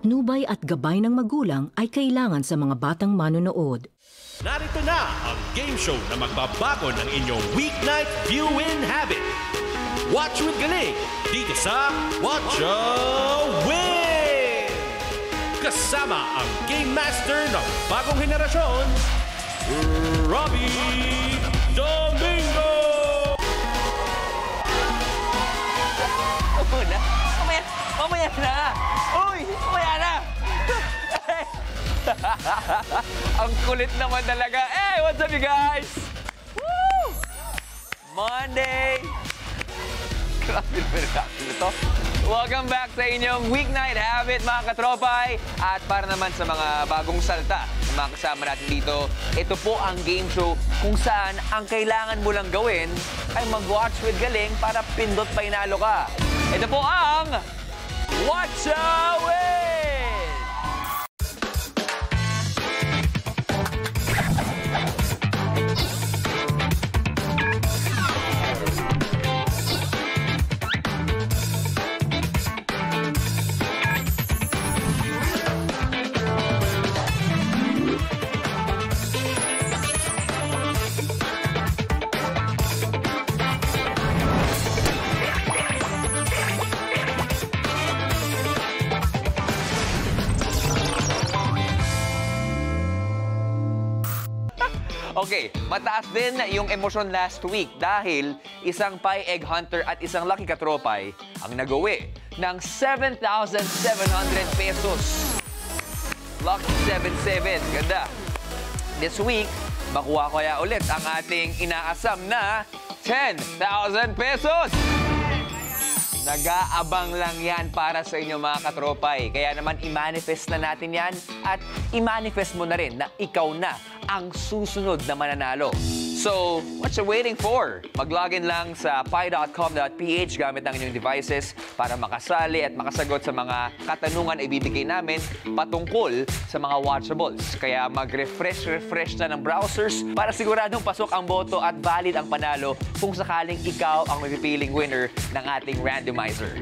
patnubay at gabay ng magulang ay kailangan sa mga batang manonood. Narito na ang game show na magbabago ng inyong weeknight viewing habit. Watch with Galing dito sa Watch Win! Kasama ang Game Master ng bagong henerasyon, Robbie Domingo! Mamaya na! Uy! Mamaya na! Ang kulit naman talaga. Hey! What's up, you guys? Woo! Monday! Grabe naman ito. Welcome back sa inyong weeknight habit, mga katropay. At para naman sa mga bagong salta na mga kasama natin dito, ito po ang game show kung saan ang kailangan mo lang gawin ay mag-watch with Galing para pindot pa inalo ka. Ito po ang Watch Win! Okay, mataas din yung emosyon last week dahil isang pie egg hunter at isang lucky katropay ang nagawi ng 7,700 pesos. Lucky 77, ganda. This week, makuha ko kaya ulit ang ating inaasam na 10,000 pesos! Nag-aabang lang yan para sa inyo, mga katropay. Kaya naman, i-manifest na natin yan at i-manifest mo na rin na ikaw na ang susunod na mananalo. So, what you waiting for? Mag-login lang sa pie.com.ph gamit ang inyong devices para makasali at makasagot sa mga katanungan na ibibigay namin patungkol sa mga watchables. Kaya mag-refresh na ng browsers para siguradong pasok ang boto at valid ang panalo kung sakaling ikaw ang mapipiling winner ng ating randomizer.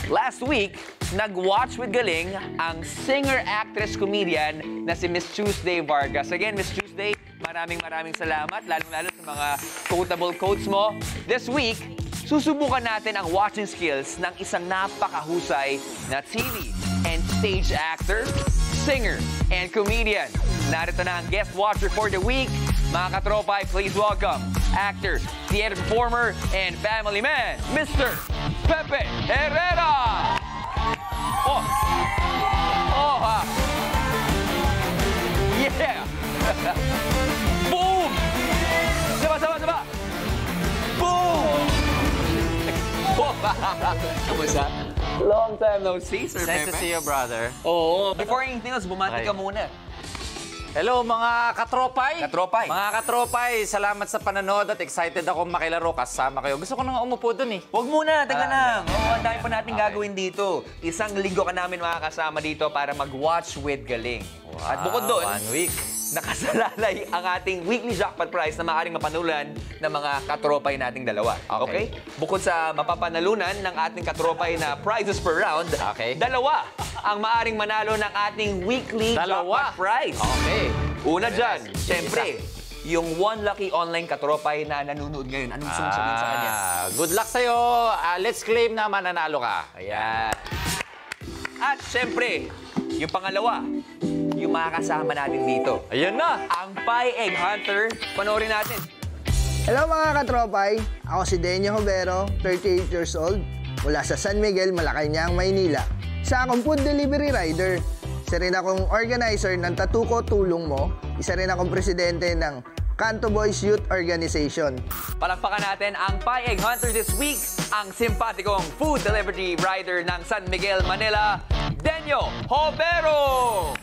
Last week, nag-watch with Galing ang singer, actress, comedian na si Miss Tuesday Vargas. Again, Miss Tuesday, maraming salamat, lalong-lalo sa mga quotable quotes mo. This week, susubukan natin ang watching skills ng isang napakahusay na TV and stage actor, singer, and comedian. Narito na ang guest watcher for the week. Mga katropay, please welcome actor, theater performer, and family man, Mr. Pepe Herrera! Oh! Oh, ha! Yeah! Boom! Saba! Boom! Kamusta? Long time no see, Sir Pepe. Nice to see you, brother. Oo. Before anything else, bumati ka muna. Hello, mga katropay. Katropay. Mga katropay, salamat sa panonood at excited ako makilaro kasama kayo. Gusto ko nang umupo dun eh. Huwag muna, taga lang. Ang dami pa natin gagawin dito. Isang linggo ka namin makakasama dito para mag-watch with Galing. Wow, At bukod doon, 1 week. nakasalalay ang ating weekly jackpot prize na maaaring mapanulan ng mga katropay nating dalawa. Okay? Bukod sa mapapanalunan ng ating katropay na prizes per round, dalawa ang maaaring manalo ng ating weekly jackpot prize. Okay. Una dyan, siyempre, yung one lucky online katropay na nanonood ngayon. Anong gusto mong sabihin sa kanya? Good luck sa'yo. Let's claim na mananalo ka. Ayan. At siyempre, yung pangalawa, yung makakasama natin dito. Ayan na! Ang Pie Egg Hunter. Panoorin natin. Hello mga katropay, ako si Denyo Jovero, 38 years old, mula sa San Miguel, Malacañang, Maynila. Isa akong food delivery rider. Isa rin akong organizer ng Tattoo Ko Tulong Mo. Isa rin akong presidente ng Canto Boys Youth Organization. Palakpakan natin ang Pie Egg Hunter this week, ang simpatikong food delivery rider ng San Miguel, Manila, Denyo Jovero!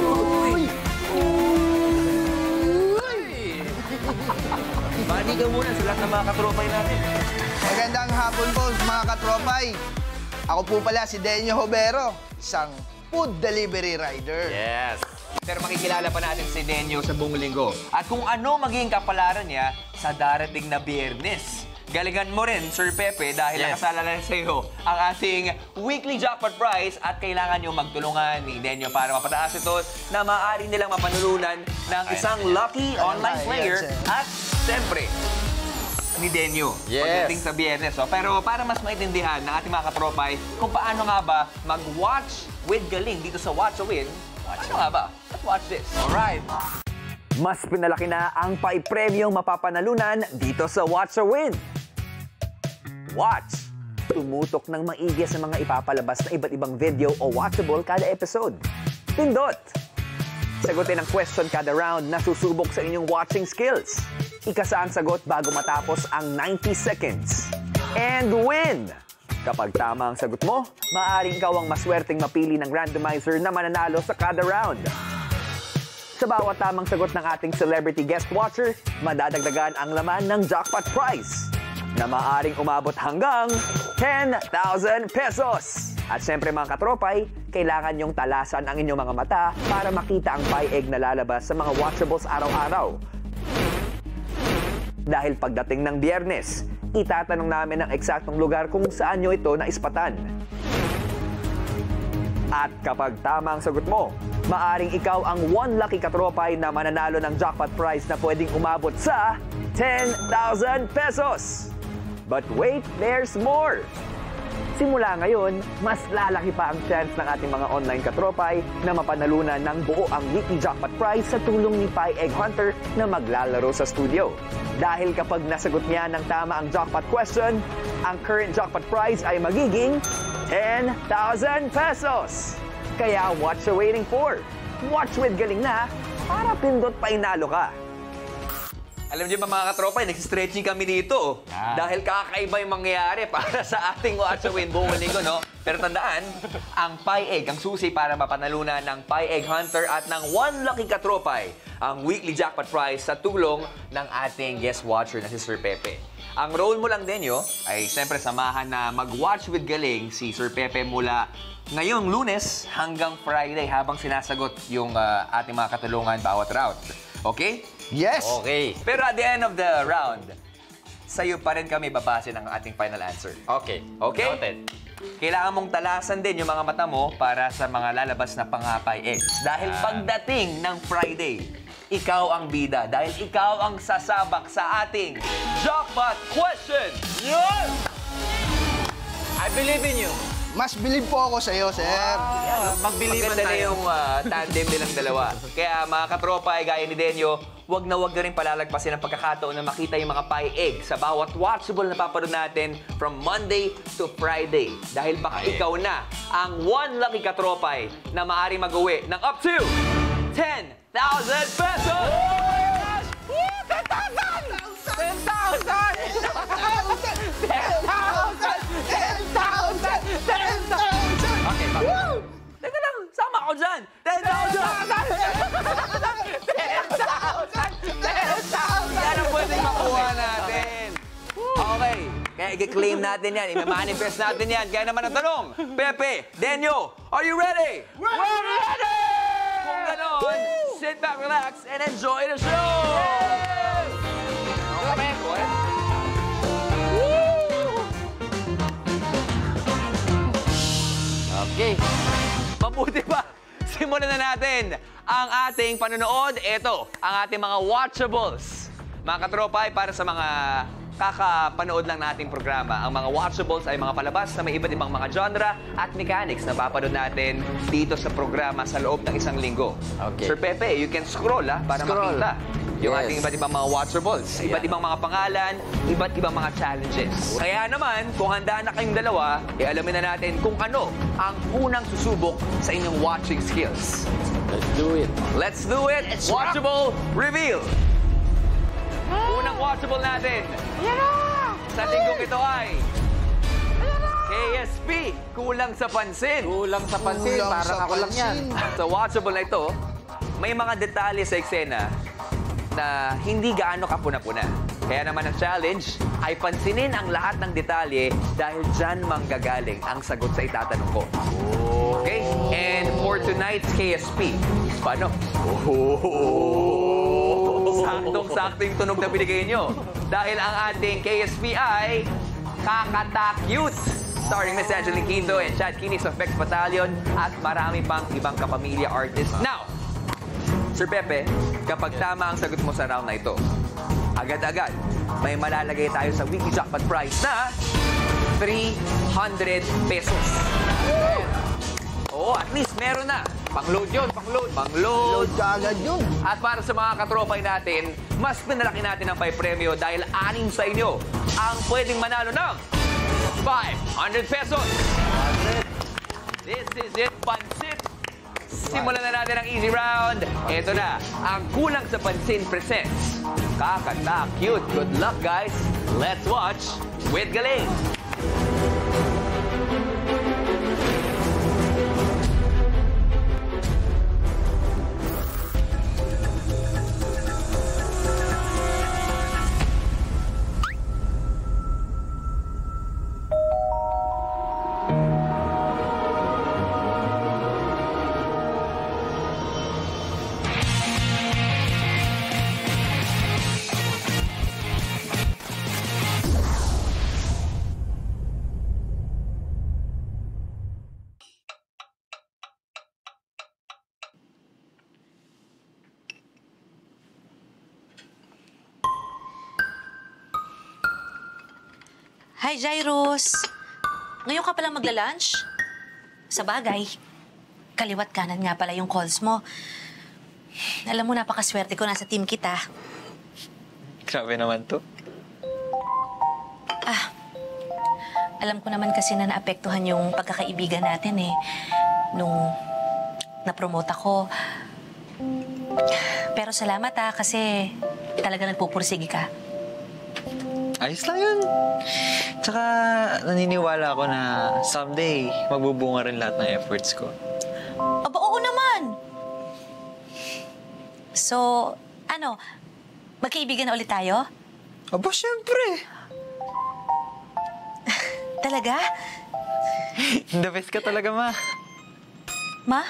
Uy! Mani ka muna sa lahat ng mga katropay natin. Magandang hapon po mga katropay. Ako po pala si Denyo Jovero, isang food delivery rider. Yes. Pero makikilala pa natin si Denyo sa buong linggo. At kung ano magiging kapalaran niya sa darating na Biyernes. galingan mo rin, Sir Pepe, dahil nakasala na sa iyo ang ating weekly jackpot prize at kailangan nyo magtulungan ni Denyo para mapataas ito na maaari nilang mapanulunan ng isang lucky online player at siyempre, ni Denyo. Pagdating sa Biyernes. Pero para mas maintindihan ng ating mga katropay kung paano nga ba mag-watch with galing dito sa Watch a Win, ano nga ba? Let's watch this. Alright. Mas pinalaki na ang paipremyong mapapanalunan dito sa Watch a Win. Watch! Tumutok ng maigi sa mga ipapalabas na iba't ibang video o watchable kada episode. Pindot! Sagutin ang question kada round na susubok sa inyong watching skills. Ikasa ang sagot bago matapos ang 90 seconds. And win! Kapag tama ang sagot mo, maaaring ikaw ang maswerteng mapili ng randomizer na mananalo sa kada round. Sa bawat tamang sagot ng ating celebrity guest watcher, madadagdagan ang laman ng jackpot prize na maaaring umabot hanggang 10,000 pesos. At syempre mga katropay, kailangan yung talasan ang inyong mga mata para makita ang pie egg na lalabas sa mga watchables araw-araw. Dahil pagdating ng Biyernes, itatanong namin ang eksaktong lugar kung saan nyo ito naispatan. At kapag tama ang sagot mo, maaring ikaw ang one lucky katropay na mananalo ng jackpot prize na pwedeng umabot sa 10,000 pesos. But wait, there's more! Simula ngayon, mas lalaki pa ang chance ng ating mga online katropay na mapanalunan ng buo ang weekly jackpot prize sa tulong ni Pie Egg Hunter na maglalaro sa studio. Dahil kapag nasagot niya ng tama ang jackpot question, ang current jackpot prize ay magiging 10,000 pesos! Kaya what you waiting for? Watch with galing na para pindot pa inalo ka. Alam niyo ba mga katropay, nag-stretching kami dito. Dahil kakaiba yung mangyayari para sa ating Watch a Win buong linggo, no? Pero tandaan, ang Pie Egg, ang susi para mapanalunan ng Pie Egg Hunter at ng one lucky katropay, ang weekly jackpot prize sa tulong ng ating guest watcher na si Sir Pepe. Ang role mo lang din ay siyempre samahan na mag-watch with galing si Sir Pepe mula ngayong Lunes hanggang Friday habang sinasagot yung ating mga katulungan bawat round. Okay? Yes! Okay. Pero at the end of the round, sa'yo pa rin kami babase ng ating final answer. Okay. Okay? Noted. Kailangan mong talasan din yung mga mata mo para sa mga lalabas na pangapay eggs. Dahil pagdating ng Friday, ikaw ang bida. Dahil ikaw ang sasabak sa ating jackpot question! Yun! I believe in you. Mas believe po ako sa iyo, sir. Magbiliban Maganda na tayo. yung tandem nilang dalawa. Kaya mga katropa, gaya ni Denyo, wag na rin palalagpasin ang pagkakataon na makita yung mga pie egg sa bawat watchable na papanood natin from Monday to Friday. Dahil baka ikaw na ang one lucky katropay na maaari mag-uwi ng up to 10,000 pesos! 10,000! Okay, teka lang, sama ako dyan! 10,000! 10,000! Yan ang pwedeng makuha natin. Okay, kaya i-claim natin yan, i-manifest natin yan. Kaya naman ang tanong, Pepe, Denyo, are you ready? We're ready! Kung ganon, sit back, relax, and enjoy the show! Okay, go ahead. Okay. Mabuti pa. Simulan na natin ang ating panonood. Ito, ang ating mga watchables. Mga katropay, para sa mga kakapanood lang nating programa. Ang mga watchables ay mga palabas na may iba't ibang mga genre at mechanics na papanood natin dito sa programa sa loob ng isang linggo. Okay. Sir Pepe, you can scroll para makita yung ating iba't ibang mga watchables. Iba't ibang mga pangalan, iba't ibang mga challenges. Kaya naman, kung handa na kayong dalawa, alamin na natin kung ano ang unang susubok sa inyong watching skills. Let's do it. Let's do it! Watchable reveal! Unang watchable natin. Sa linggong ito ay KSP, Kulang sa Pansin. Kulang sa pansin. Kulang Parang sa ako lang yan. pansin. Sa watchable na ito, may mga detalye sa eksena na hindi gaano kapuna-puna. Kaya naman ang challenge ay pansinin ang lahat ng detalye dahil dyan manggagaling ang sagot sa itatanong ko. Okay? And for tonight's KSP, paano? Saktong-sakto yung tunog na binigay nyo. Dahil ang ating KSP ay Kakata-Cute. Starring Miss Angeline Quinto and Chad Kinis of Vex Battalion at marami pang ibang kapamilya artists. Now, Sir Pepe, kapag tama ang sagot mo sa round na ito, agad-agad may malalagay tayo sa weekly jackpot prize na 300 pesos. Oo, at least meron na. Pang-load yun, pang-load. Pang-load. Load ka agad yun. At para sa mga katropay natin, mas pinalaki natin ang pa-premyo dahil 6 sa inyo ang pwedeng manalo ng 500 pesos. This is it, Pansit. Simulan na natin ang easy round. Ito na, ang Kulang sa Pansin presents Kakata-Cute. Good luck, guys. Let's watch with Galing. Hi, Jairus. Ngayon ka palang magla-lunch? Sa bagay, kaliwat kanan nga pala yung calls mo. Alam mo, napakaswerte ko nasa team kita. Grabe naman to. Alam ko naman kasi na naapektuhan yung pagkakaibigan natin eh. Nung napromote ako. Pero salamat kasi talaga nagpupursige ka. Ayos lang yun. Tsaka naniniwala ako na someday magbubunga rin lahat ng efforts ko. Aba, oo naman! So, magkaibigan na ulit tayo? Aba, syempre! Talaga? The best ka talaga, Ma. Ma?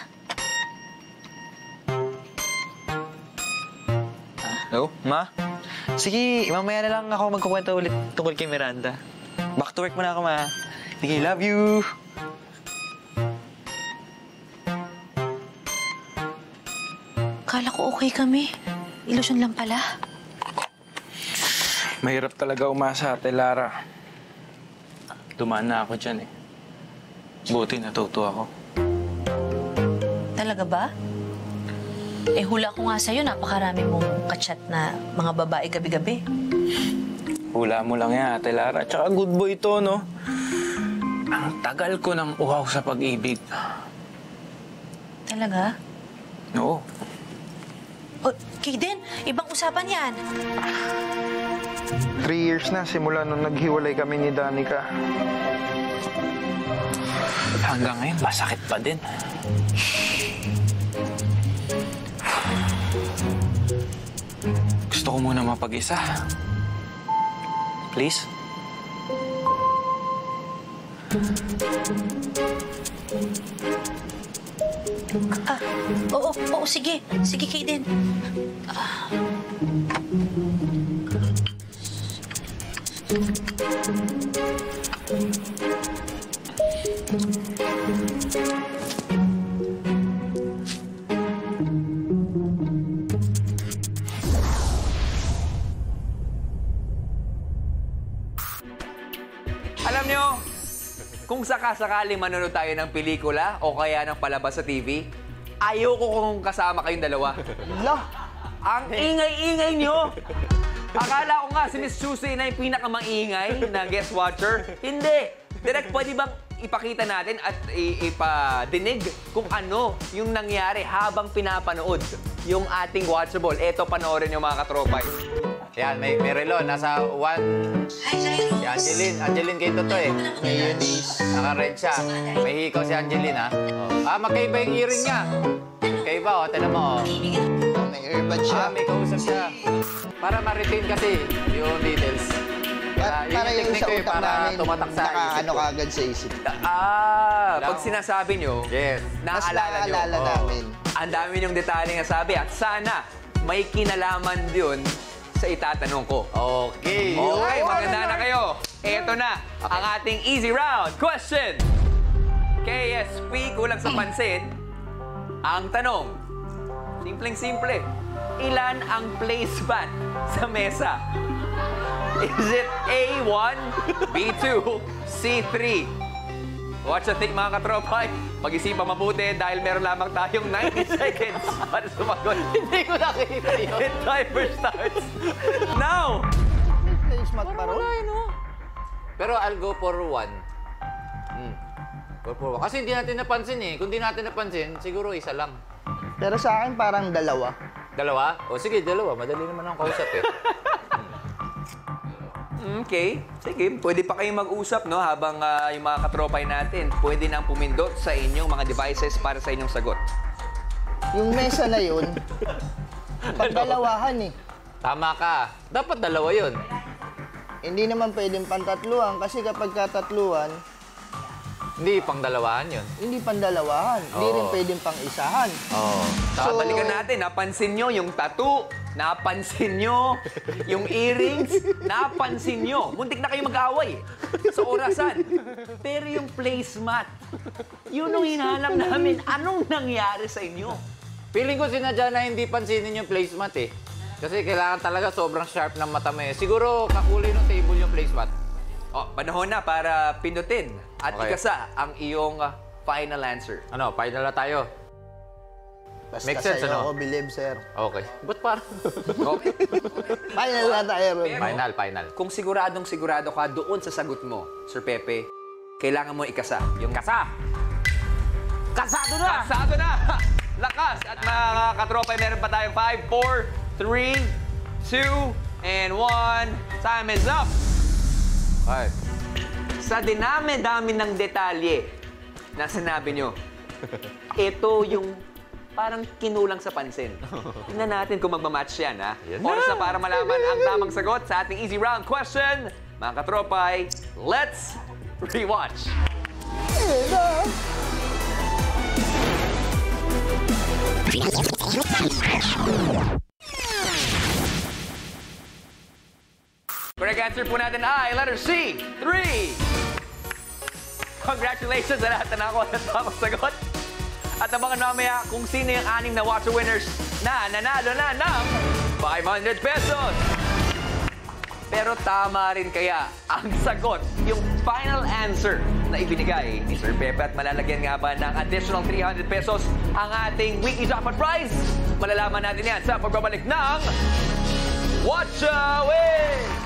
Hello, Ma? Sige, mamaya na lang ako magkukwenta ulit tungkol kay Miranda. Back to work muna ako, Ma. Sige, love you! Kala ko okay kami. Ilusyon lang pala. Mahirap talaga umasa, Ate Lara. Dumaan na ako dyan eh. Buti natuto ako. Talaga ba? Hula ko nga sa'yo, napakarami mong kachat na mga babae gabi-gabi. Hula mo lang yan, Ate Lara. Tsaka good boy to, no? Ang tagal ko nang uhaw sa pag-ibig. Talaga? Oo. Kaden, ibang usapan yan. 3 years na simula nung naghiwalay kami ni Danica. Hanggang ngayon, masakit pa din. Gusto ko muna mapag-isa. Please? Oo, sige. Sige, Kaden. Alam nyo, kung sakasakaling manonood tayo ng pelikula o kaya ng palabas sa TV, ayoko kung kasama kayong dalawa. Ang ingay-ingay nyo! Akala ko nga si Miss Susie na yung pinakamaingay na guest watcher. Hindi! Direct, pwede bang ipakita natin at ipadinig kung ano yung nangyari habang pinapanood yung ating watchable? Eto, panoorin yung mga katropay. Yan, may relo. Nasa 1... Hi, Jairus. Si Angeline Quinto to eh. May Eunice. Naka-red siya. May hikaw si Angeline, ha? Magkaiba yung earring niya. Magkaiba, oh. Tignan mo, oh. May earbud siya. May kausap siya. Para ma-retain kasi yung details. Para yung sa utak namin, tumatak sa isip nakaano ko. kagad sa isip. Pag sinasabi nyo, Yes. Mas naalala nyo. naaalala namin. Ang dami yung detalye nga sabi at sana may kinalaman yun sa itatanong ko. Okay. Okay, maganda na kayo. Eto na, ang ating easy round. Question! KSP, kulang sa pansin. Ang tanong, simpleng-simple. Ilan ang placemat sa mesa? Is it A1, B2, C3? Watch and think mga katropay. Pag-isipan mabuti dahil meron lamang tayong 90 seconds para sumagot. Hindi ko nakita yun. The timer starts now! Placemat pa ron? Pero I'll go for 1. Go for 1. Kasi hindi natin napansin eh. Kung hindi natin napansin, siguro isa lang. Pero sa akin parang dalawa. Dalawa? O sige, dalawa. Madali naman ang kausap eh. Okay. Sige, pwede pa kayong mag-usap, no? Habang yung mga katropay natin, pwede nang pumindot sa inyong mga devices para sa inyong sagot. Yung mesa na yun, pagdalawahan eh. Tama ka. Dapat dalawa yun. Hindi naman pwedeng pantatluhan kasi kapag katatluhan, Hindi pang dalawahan yun. hindi pandalawahan. Hindi rin pwedeng pang isahan. Oo. So, balikan natin, napansin nyo yung tattoo, napansin nyo yung earrings, napansin nyo. Muntik na kayo mag-away sa orasan. Pero yung placemat, yun ang hinahanap namin. Anong nangyari sa inyo? Feeling ko sinadya na hindi pansinin yung placemat eh. Kasi kailangan talaga sobrang sharp ng mata mo eh. Siguro kakulay ng table yung placemat. Oh, panahon na para pindutin at Okay. ikasa ang iyong final answer. Ano, final na tayo. Basta Make sense, sa'yo ano? ako believe, sir. Okay. Ba't parang... Okay? Final na tayo, Ron. Final. Kung siguradong sigurado ka doon sa sagot mo, Sir Pepe, kailangan mo ikasa. Yung Kasa! Kasado na! kasado na! Lakas! At mga katropay, meron pa tayong 5, 4, 3, 2, and 1. Time is up! Ay. Sa dinami-dami ng detalye na sinabi nyo, ito yung parang kinulang sa pansin. Tingnan natin kung magmamatch yan, ha? Oras na para malaman ang tamang sagot sa ating easy round question. Mga katropay, let's rewatch. Correct answer po natin ay letter C, 3. Congratulations sa lahat na nakakuha ng tamang sagot. At abangan mamaya kung sino yung 6 na Watcher winners na nanalo na ng 500 pesos. Pero tama rin kaya ang sagot, yung final answer na ibinigay ni Sir Pepe at malalagyan nga ba ng additional 300 pesos ang ating weekly jackpot prize? Malalaman natin yan sa pagbabalik ng Watcha Win!